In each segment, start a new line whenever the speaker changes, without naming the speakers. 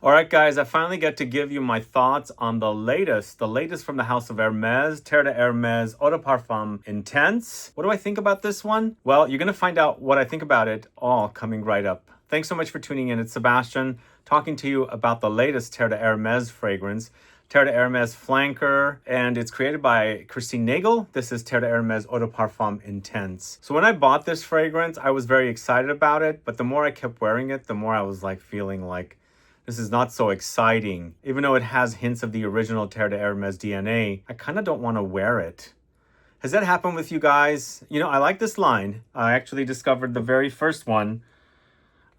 All right, guys, I finally get to give you my thoughts on the latest from the house of Hermès, Terre de Hermès Eau De Parfum Intense. What do I think about this one? Well, you're going to find out what I think about it all coming right up. Thanks so much for tuning in. It's Sebastian talking to you about the latest Terre de Hermès fragrance, Terre de Hermès Flanker, and it's created by Christine Nagel. This is Terre de Hermès Eau De Parfum Intense. So when I bought this fragrance, I was very excited about it, but the more I kept wearing it, the more I was like feeling like this is not so exciting. Even though it has hints of the original Terre de Hermès DNA, I kind of don't want to wear it. Has that happened with you guys? You know, I like this line. I actually discovered the very first one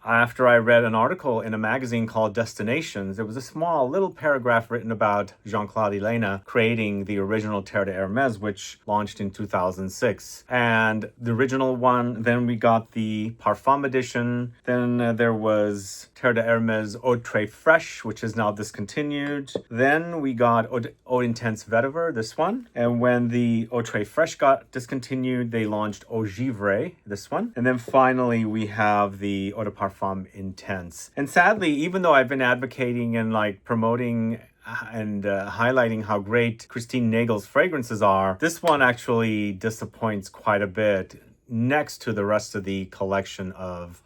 after I read an article in a magazine called Destinations. There was a small little paragraph written about Jean-Claude Ellena creating the original Terre de Hermès, which launched in 2006. And the original one, then we got the Parfum edition. Then there was Terre de Hermès Eau Très Fraîche, which is now discontinued. Then we got Eau Intense Vetiver, this one. And when the Eau Très Fraîche got discontinued, they launched Eau GIVREE, this one. And then finally, we have the Eau De Parfum Intense. And sadly, even though I've been advocating and like promoting and highlighting how great Christine Nagel's fragrances are, this one actually disappoints quite a bit next to the rest of the collection of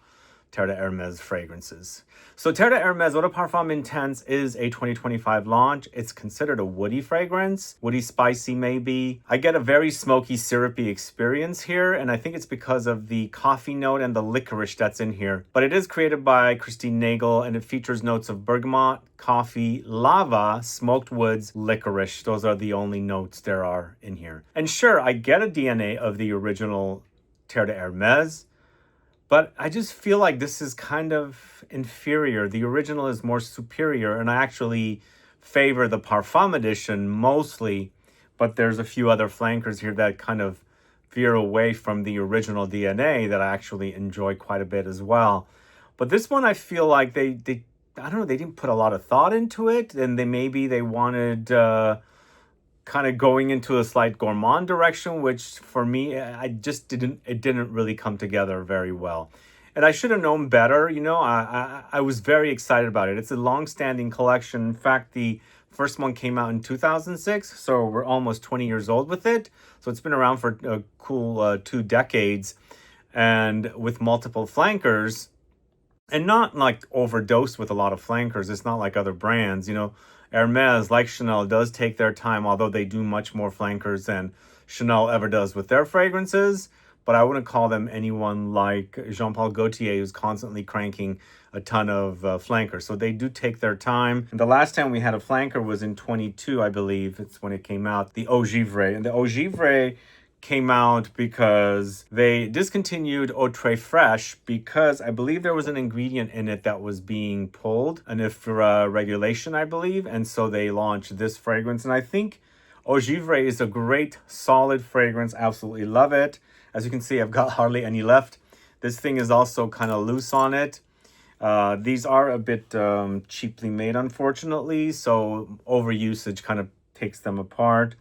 Terre de Hermès fragrances. So Terre de Hermès Eau De Parfum Intense is a 2025 launch. It's considered a woody fragrance, woody spicy maybe. I get a very smoky syrupy experience here, and I think it's because of the coffee note and the licorice that's in here. But it is created by Christine Nagel, and it features notes of bergamot, coffee, lava, smoked woods, licorice. Those are the only notes there are in here. And sure, I get a DNA of the original Terre de Hermès, but I just feel like this is kind of inferior. The original is more superior, and I actually favor the Parfum edition mostly, but there's a few other flankers here that kind of veer away from the original DNA that I actually enjoy quite a bit as well. But this one, I feel like they I don't know, they didn't put a lot of thought into it, and maybe they wanted kind of going into a slight gourmand direction, which for me, it didn't really come together very well. And I should have known better. You know, I was very excited about it. It's a long-standing collection. In fact, the first one came out in 2006, so we're almost 20 years old with it. So it's been around for a cool 2 decades, and with multiple flankers, and not like overdosed with a lot of flankers. It's not like other brands, you know. Hermès, like Chanel, does take their time, although they do much more flankers than Chanel ever does with their fragrances. But I wouldn't call them anyone like Jean-Paul Gaultier, who's constantly cranking a ton of flankers. So they do take their time. And the last time we had a flanker was in 22, I believe. It's when it came out, the Eau GIVREE. And the Eau GIVREE came out because they discontinued Eau Très Fraîche because I believe there was an ingredient in it that was being pulled, an IFRA regulation, I believe, and so they launched this fragrance. And I think Eau GIVREE is a great, solid fragrance. Absolutely love it. As you can see, I've got hardly any left. This thing is also kind of loose on it. These are a bit cheaply made, unfortunately, so overusage kind of takes them apart.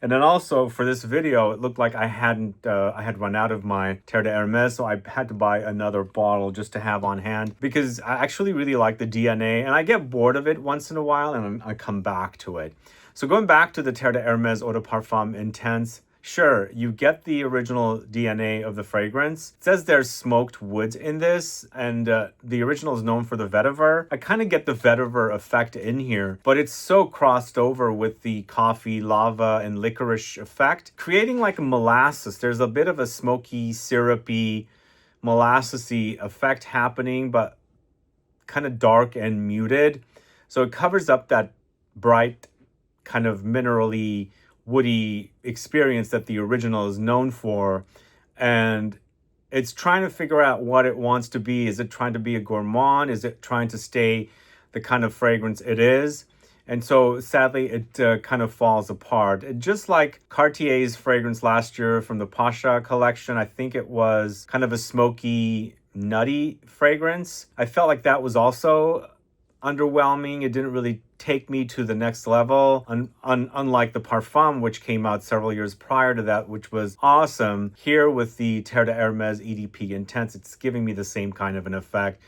And then also for this video, it looked like I had run out of my Terre de Hermès, so I had to buy another bottle just to have on hand because I actually really like the DNA, and I get bored of it once in a while and I come back to it. So going back to the Terre de Hermès Eau De Parfum Intense, sure, you get the original DNA of the fragrance. It says there's smoked woods in this, and the original is known for the vetiver. I kind of get the vetiver effect in here, but it's so crossed over with the coffee, lava, and licorice effect, creating like a molasses. There's a bit of a smoky, syrupy, molassesy effect happening, but kind of dark and muted. So it covers up that bright, kind of minerally, woody experience that the original is known for, and it's trying to figure out what it wants to be. Is it trying to be a gourmand? Is it trying to stay the kind of fragrance it is? And so sadly, it kind of falls apart. Just like Cartier's fragrance last year from the PASHA collection, I think it was kind of a smoky, nutty fragrance. I felt like that was also underwhelming. It didn't really take me to the next level, unlike the Parfum, which came out several years prior to that, which was awesome. Here with the Terre de Hermès EDP Intense, it's giving me the same kind of an effect.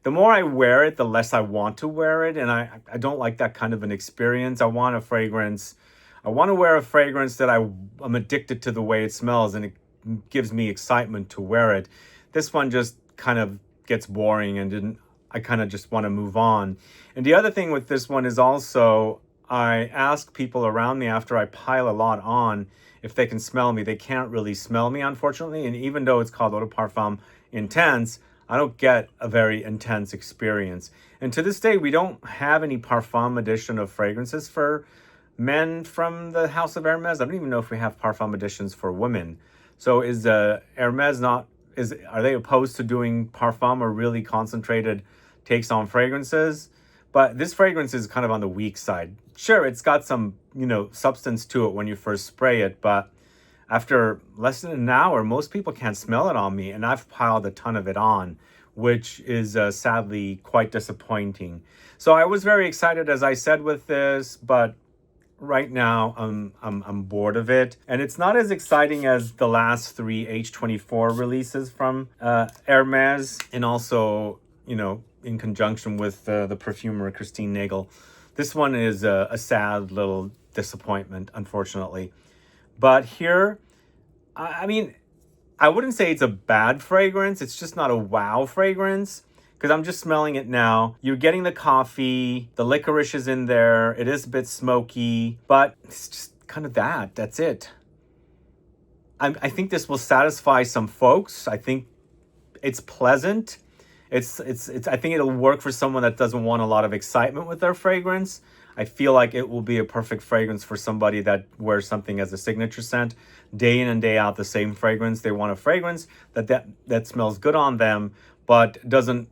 the more I wear it, the less I want to wear it. And I don't like that kind of an experience. I want a fragrance. I want to wear a fragrance that I'm addicted to the way it smells and it gives me excitement to wear it. This one just kind of gets boring and I kind of just want to move on. And the other thing with this one is also, I ask people around me after I pile a lot on if they can smell me. They can't really smell me, unfortunately. And even though it's called Eau De Parfum Intense, I don't get a very intense experience. And to this day, we don't have any Parfum edition of fragrances for men from the House of Hermes. I don't even know if we have Parfum editions for women. So is Hermes are they opposed to doing Parfum or really concentrated takes on fragrances? But this fragrance is kind of on the weak side. Sure, it's got some, substance to it when you first spray it, but after less than an hour, most people can't smell it on me, and I've piled a ton of it on, which is sadly quite disappointing. So I was very excited, as I said, with this, but right now I'm bored of it, and it's not as exciting as the last 3 H24 releases from Hermes, and also, in conjunction with the perfumer Christine Nagel. This one is a sad little disappointment, unfortunately. But here, I mean, I wouldn't say it's a bad fragrance. It's just not a wow fragrance, because I'm just smelling it now. You're getting the coffee, the licorice is in there. It is a bit smoky, but it's just kind of that. That's it. I think this will satisfy some folks. I think it's pleasant. I think it'll work for someone that doesn't want a lot of excitement with their fragrance. I feel like it will be a perfect fragrance for somebody that wears something as a signature scent, day in and day out, the same fragrance. They want a fragrance that smells good on them, but doesn't,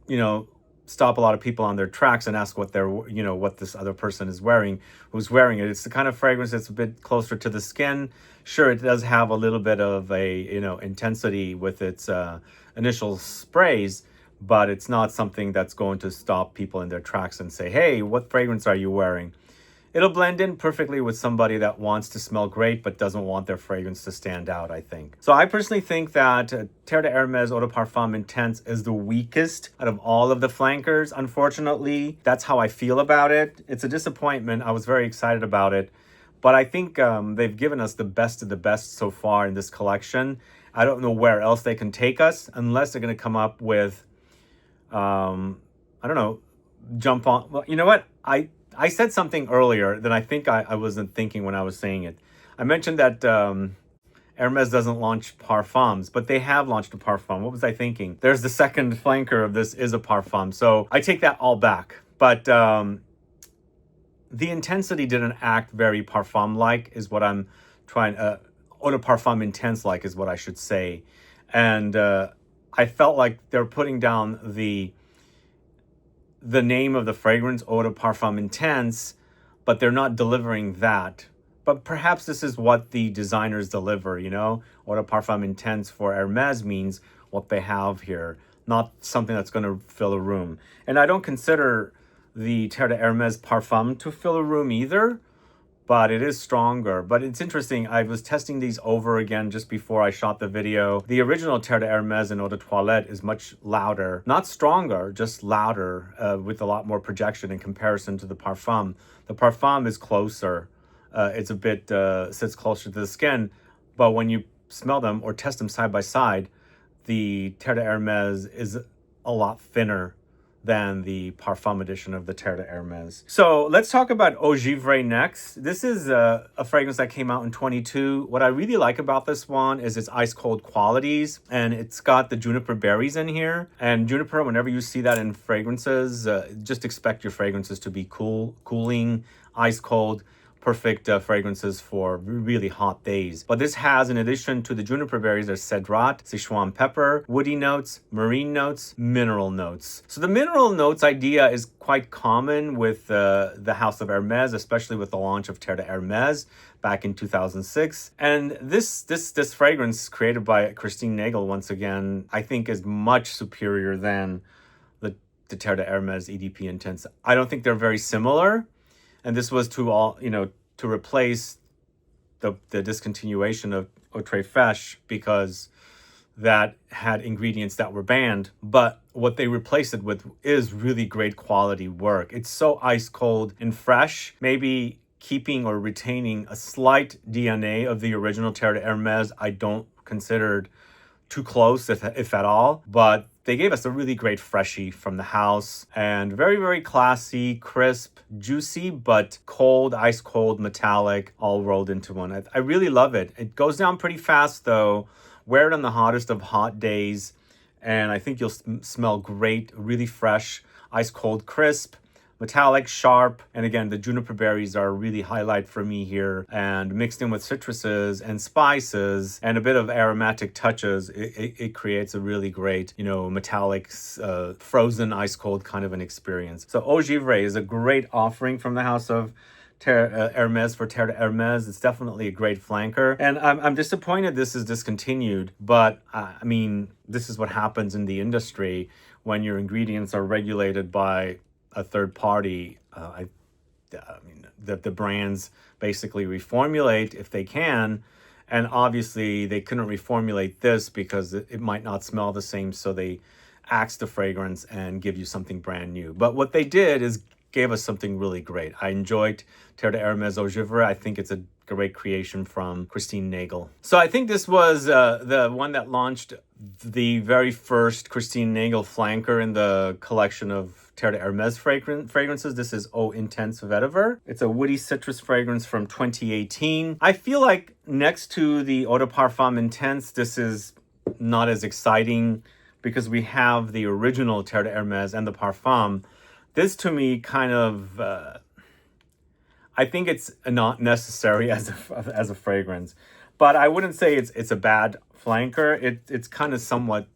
stop a lot of people on their tracks and ask what what this other person is wearing, who's wearing it. It's the kind of fragrance that's a bit closer to the skin. Sure, it does have a little bit of a, intensity with its initial sprays, but it's not something that's going to stop people in their tracks and say, hey, what fragrance are you wearing? It'll blend in perfectly with somebody that wants to smell great but doesn't want their fragrance to stand out, I think. So I personally think that Terre de Hermes Eau De Parfum Intense is the weakest out of all of the flankers. Unfortunately, that's how I feel about it. It's a disappointment. I was very excited about it. But I think they've given us the best of the best so far in this collection. I don't know where else they can take us unless they're going to come up with jump on. Well, you know what? I said something earlier that I think I wasn't thinking when I was saying it. I mentioned that Hermes doesn't launch parfums, but they have launched a parfum. What was I thinking? There's the second flanker of this is a parfum. So I take that all back. But the intensity didn't act very parfum-like is what I'm trying. Eau De Parfum Intense like is what I should say. And I felt like they're putting down the name of the fragrance, Eau De Parfum Intense, but they're not delivering that. But perhaps this is what the designers deliver, Eau De Parfum Intense for Hermes means what they have here, not something that's going to fill a room. And I don't consider the Terre de Hermes Parfum to fill a room either, but it is stronger. But it's interesting, I was testing these over again just before I shot the video. The original Terre de Hermes and Eau de Toilette is much louder, not stronger, just louder, with a lot more projection in comparison to the Parfum. The Parfum is closer. It's a bit, sits closer to the skin, but when you smell them or test them side by side, the Terre de Hermes is a lot thinner than the Parfum edition of the Terre de Hermes. So let's talk about Eau GIVREE next. This is a fragrance that came out in 22. What I really like about this one is its ice cold qualities, and it's got the juniper berries in here. And juniper, whenever you see that in fragrances, just expect your fragrances to be cooling, ice cold. Perfect fragrances for really hot days. But this has, in addition to the juniper berries, there's Cedrat, Sichuan pepper, woody notes, marine notes, mineral notes. So the mineral notes idea is quite common with the House of Hermes, especially with the launch of Terre de Hermes back in 2006. And this fragrance created by Christine Nagel, once again, I think is much superior than the Terre de Hermes EDP Intense. I don't think they're very similar. And this was to replace the discontinuation of Eau Très Fraîche, because that had ingredients that were banned, but what they replaced it with is really great quality work. It's so ice cold and fresh, maybe keeping or retaining a slight DNA of the original Terre de Hermes. I don't consider too close, if at all, but they gave us a really great freshie from the house, and very, very classy, crisp, juicy, but cold, ice cold, metallic, all rolled into one. I really love it. It goes down pretty fast though. Wear it on the hottest of hot days, and I think you'll smell great, really fresh, ice cold, crisp, metallic, sharp, and again, the juniper berries are a really highlight for me here, and mixed in with citruses and spices and a bit of aromatic touches, it creates a really great, metallic, frozen, ice cold kind of an experience. So Eau Givree is a great offering from the house of Hermes for Terre de Hermes. It's definitely a great flanker, and I'm disappointed this is discontinued, but I mean, this is what happens in the industry when your ingredients are regulated by a third party. I mean, the brands basically reformulate if they can, and obviously they couldn't reformulate this because it might not smell the same, so they axe the fragrance and give you something brand new. But what they did is gave us something really great. I enjoyed Terre de Hermes Eau Givree. I think it's a great creation from Christine Nagel. So I think this was the one that launched the very first Christine Nagel flanker in the collection of Terre de Hermes fragrances. This is Eau Intense Vetiver. It's a woody citrus fragrance from 2018. I feel like next to the Eau De Parfum Intense, this is not as exciting because we have the original Terre de Hermes and the Parfum. This to me kind of, I think it's not necessary as a fragrance, but I wouldn't say it's a bad flanker. It's kind of somewhat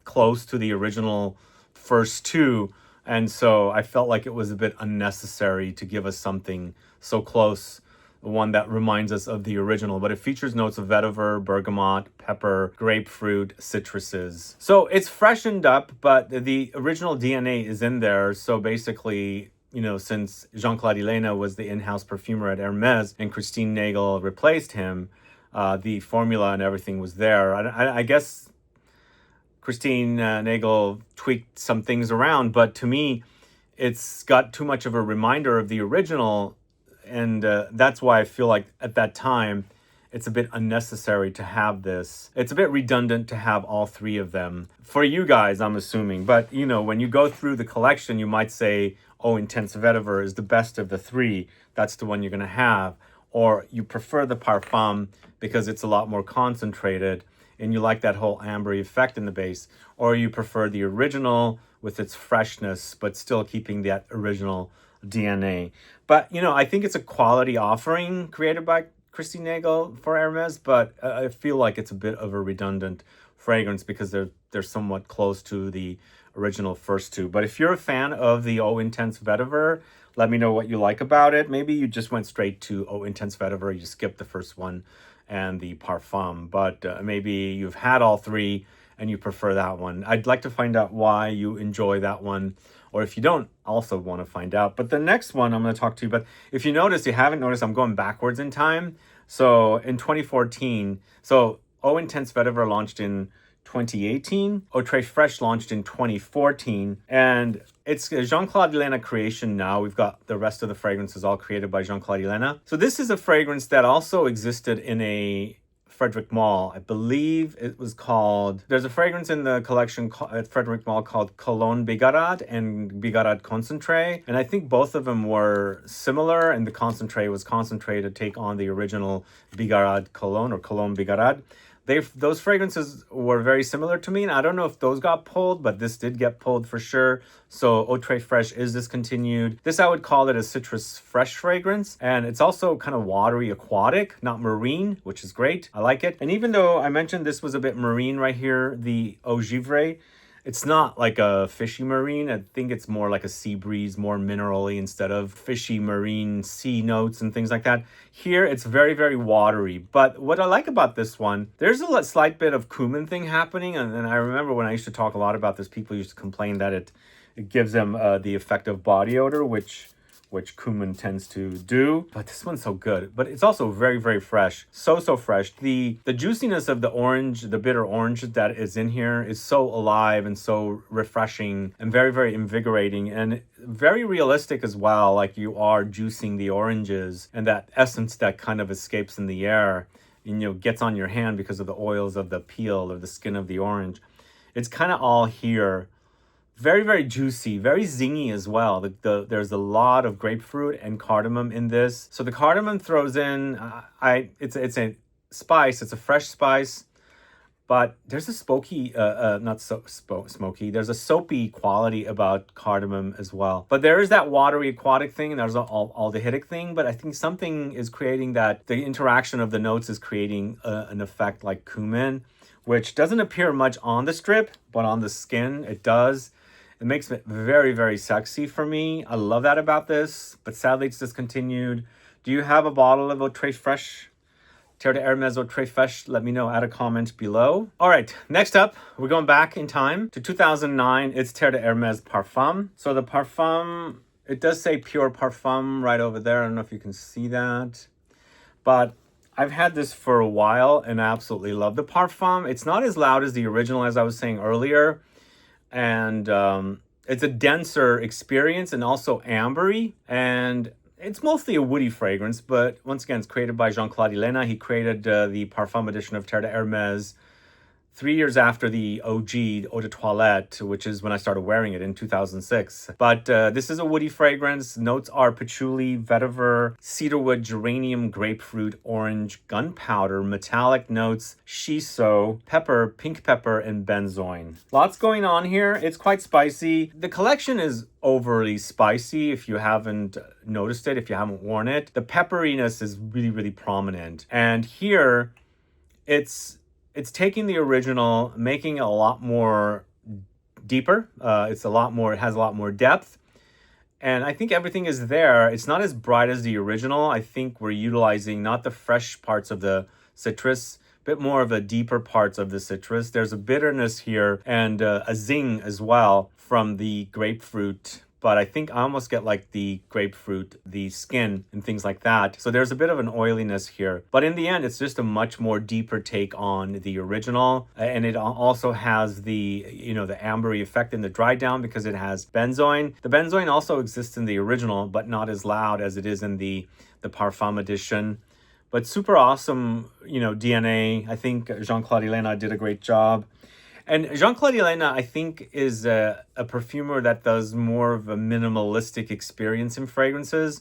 close to the original first two, and so I felt like it was a bit unnecessary to give us something so close, one that reminds us of the original, but it features notes of vetiver, bergamot, pepper, grapefruit, citruses. So it's freshened up, but the original DNA is in there. So basically, since Jean-Claude Ellena was the in-house perfumer at Hermes and Christine Nagel replaced him, the formula and everything was there. I guess Christine Nagel tweaked some things around, but to me, it's got too much of a reminder of the original, and that's why I feel like at that time, it's a bit unnecessary to have this. It's a bit redundant to have all three of them. For you guys, I'm assuming. But, when you go through the collection, you might say, Eau Intense Vetiver is the best of the three. That's the one you're going to have. Or you prefer the Parfum because it's a lot more concentrated and you like that whole ambery effect in the base. Or you prefer the original with its freshness, but still keeping that original DNA. But, I think it's a quality offering created by Christine Nagel for Hermes, but I feel like it's a bit of a redundant fragrance because they're somewhat close to the original first two. But if you're a fan of the Eau Intense Vetiver, let me know what you like about it. Maybe you just went straight to Eau Intense Vetiver, you skipped the first one and the Parfum, but maybe you've had all three and you prefer that one. I'd like to find out why you enjoy that one, or if you don't also want to find out. But the next one I'm going to talk to you about, if you haven't noticed, I'm going backwards in time. So in 2014, so Eau Intense Vetiver launched in 2018. Eau Très Fraîche launched in 2014. And it's a Jean-Claude Ellena creation now. We've got the rest of the fragrances all created by Jean-Claude Ellena. So this is a fragrance that also existed in a Frederic Malle. I believe it was called, there's a fragrance in the collection at Frederic Malle called Cologne Bigarade and Bigarade Concentré. And I think both of them were similar, and the concentré was concentrated to take on the original Bigarade Cologne or Cologne Bigarade. Those fragrances were very similar to me, and I don't know if those got pulled, but this did get pulled for sure. So Eau Très Fraîche is discontinued. This, I would call it a citrus fresh fragrance, and it's also kind of watery aquatic, not marine, which is great. I like it. And even though I mentioned this was a bit marine right here, the Eau Givree, it's not like a fishy marine. I think it's more like a sea breeze, more minerally instead of fishy marine sea notes and things like that. Here, it's very, very watery. But what I like about this one, there's a slight bit of cumin thing happening. And I remember when I used to talk a lot about this, people used to complain that it gives them the effect of body odor, which which cumin tends to do. But this one's so good. But it's also very, very fresh. So fresh. The juiciness of the orange, the bitter orange that is in here is so alive and so refreshing and very, very invigorating and very realistic as well. Like you are juicing the oranges and that essence that kind of escapes in the air and, you know, gets on your hand because of the oils of the peel or the skin of the orange. It's kind of all here. Very, very juicy, very zingy as well. There's a lot of grapefruit and cardamom in this. So the cardamom throws in, it's a spice, it's a fresh spice, but there's a smoky, smoky, there's a soapy quality about cardamom as well. But there is that watery aquatic thing and there's an aldehydic thing, but I think something is creating that, the interaction of the notes is creating an effect like cumin, which doesn't appear much on the strip, but on the skin it does. It makes it very, very sexy for me. I love that about this, but sadly it's discontinued. Do you have a bottle of Eau De Fresh? Terre de Hermès Eau De Fresh? Let me know, add a comment below. All right, next up, we're going back in time to 2009. It's Terre de Hermès Parfum. So the Parfum, it does say Pure Parfum right over there. I don't know if you can see that, but I've had this for a while and I absolutely love the Parfum. It's not as loud as the original, as I was saying earlier. And it's a denser experience and also ambery, and it's mostly a woody fragrance, but once again, it's created by Jean-Claude Ellena. He created the Parfum edition of Terre de Hermès 3 years after the OG Eau de Toilette, which is when I started wearing it in 2006. But this is a woody fragrance. Notes are patchouli, vetiver, cedarwood, geranium, grapefruit, orange, gunpowder, metallic notes, shiso, pepper, pink pepper, and benzoin. Lots going on here. It's quite spicy. The collection is overly spicy if you haven't noticed it, if you haven't worn it. The pepperiness is really, really prominent. And here, it's taking the original, making it a lot more deeper. It has a lot more depth. And I think everything is there. It's not as bright as the original. I think we're utilizing not the fresh parts of the citrus, a bit more of the deeper parts of the citrus. There's a bitterness here and a zing as well from the grapefruit. But I think I almost get like the grapefruit, the skin and things like that. So there's a bit of an oiliness here. But in the end, it's just a much more deeper take on the original. And it also has the, you know, the ambery effect in the dry down because it has benzoin. The benzoin also exists in the original, but not as loud as it is in the Parfum edition. But super awesome, you know, DNA. I think Jean-Claude Ellena did a great job. And Jean-Claude Ellena, I think, is a perfumer that does more of a minimalistic experience in fragrances.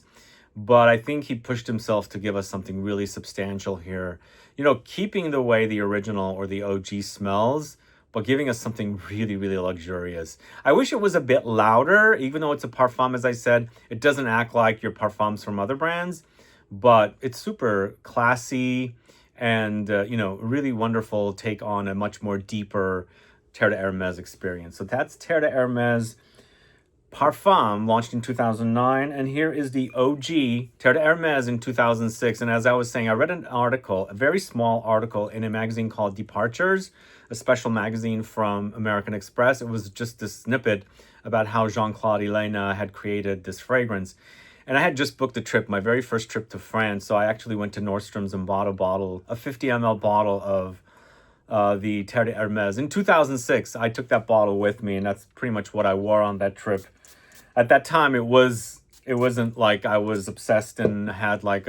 But I think he pushed himself to give us something really substantial here. You know, keeping the way the original or the OG smells, but giving us something really, really luxurious. I wish it was a bit louder, even though it's a parfum, as I said. It doesn't act like your parfums from other brands, but it's super classy. And, you know, really wonderful take on a much more deeper Terre de Hermès experience. So that's Terre de Hermès Parfum, launched in 2009. And here is the OG Terre de Hermès in 2006. And as I was saying, I read an article, a very small article in a magazine called Departures, a special magazine from American Express. It was just a snippet about how Jean-Claude Ellena had created this fragrance. And I had just booked a trip, my very first trip to France. So I actually went to Nordstrom's and bought a 50 ml bottle of the Terre de Hermès. In 2006, I took that bottle with me, and that's pretty much what I wore on that trip. At that time, it wasn't like I was obsessed and had like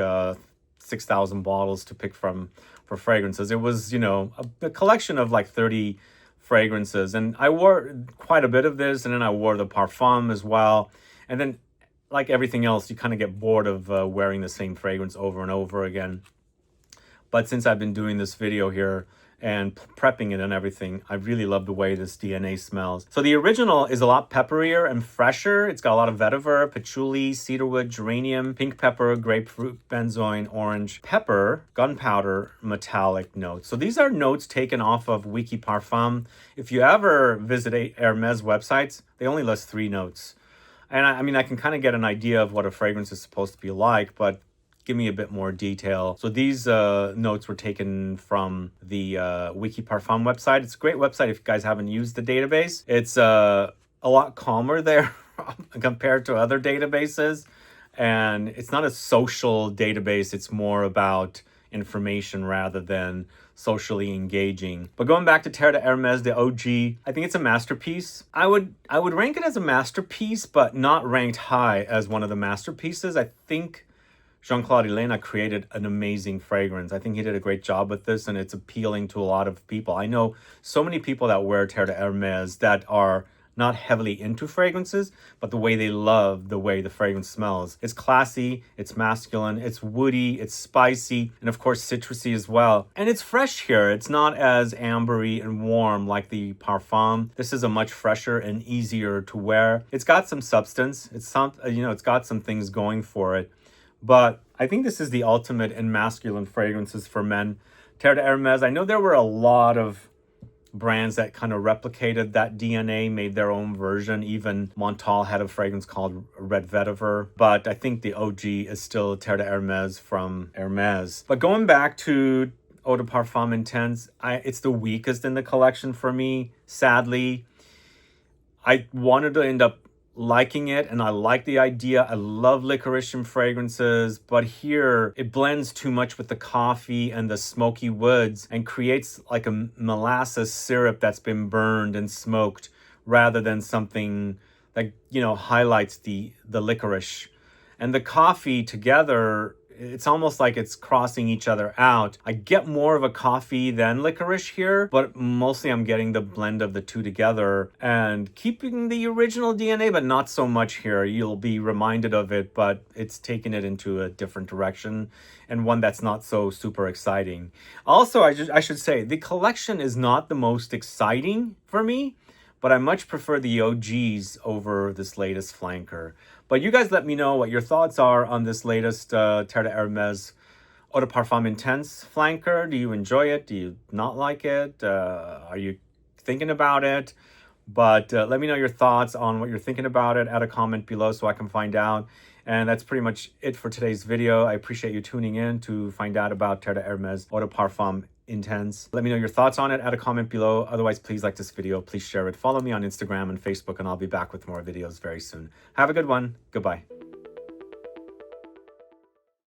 6,000 bottles to pick from for fragrances. It was, you know, a collection of like 30 fragrances. And I wore quite a bit of this, and then I wore the Parfum as well. And then, like everything else, you kind of get bored of wearing the same fragrance over and over again. But since I've been doing this video here and prepping it and everything, I really love the way this DNA smells. So the original is a lot pepperier and fresher. It's got a lot of vetiver, patchouli, cedarwood, geranium, pink pepper, grapefruit, benzoin, orange, pepper, gunpowder, metallic notes. So these are notes taken off of Wiki Parfum. If you ever visit Hermès websites, they only list 3 notes. And I mean, I can kind of get an idea of what a fragrance is supposed to be like, but give me a bit more detail. So these notes were taken from the Wiki Parfum website. It's a great website if you guys haven't used the database. It's a lot calmer there compared to other databases. And it's not a social database. It's more about information rather than socially engaging. But going back to Terre de Hermes, the OG, I think it's a masterpiece. I would rank it as a masterpiece, but not ranked high as one of the masterpieces. I think Jean-Claude Ellena created an amazing fragrance. I think he did a great job with this, and it's appealing to a lot of people. I know so many people that wear Terre de Hermes that are not heavily into fragrances, but the way they love the way the fragrance smells. It's classy, it's masculine, it's woody, it's spicy, and of course citrusy as well. And it's fresh here. It's not as ambery and warm like the Parfum. This is a much fresher and easier to wear. It's got some substance. It's got some things going for it. But I think this is the ultimate in masculine fragrances for men. Terre de Hermes, I know there were a lot of brands that kind of replicated that DNA, made their own version. Even MONTALE had a fragrance called Red Vetiver. But I think the OG is still Terre de Hermes from Hermes. But going back to Eau De Parfum Intense, it's the weakest in the collection for me, sadly. I wanted to end up liking it, and I like the idea. I love licorice in fragrances, but here it blends too much with the coffee and the smoky woods and creates like a molasses syrup that's been burned and smoked rather than something that, highlights the licorice. And the coffee together, it's almost like it's crossing each other out. I get more of a coffee than licorice here, but mostly I'm getting the blend of the two together and keeping the original DNA, but not so much here. You'll be reminded of it, but it's taken it into a different direction and one that's not so super exciting. Also, I should say, the collection is not the most exciting for me, but I much prefer the OGs over this latest flanker. But you guys let me know what your thoughts are on this latest Terre de Hermes Eau De Parfum Intense flanker. Do you enjoy it? Do you not like it? Are you thinking about it? But let me know your thoughts on what you're thinking about it. Add a comment below so I can find out. And that's pretty much it for today's video. I appreciate you tuning in to find out about Terre de Hermes Eau De Parfum Intense. Let me know your thoughts on it. Add a comment below. Otherwise, please like this video. Please share it. Follow me on Instagram and Facebook, and I'll be back with more videos very soon. Have a good one. Goodbye.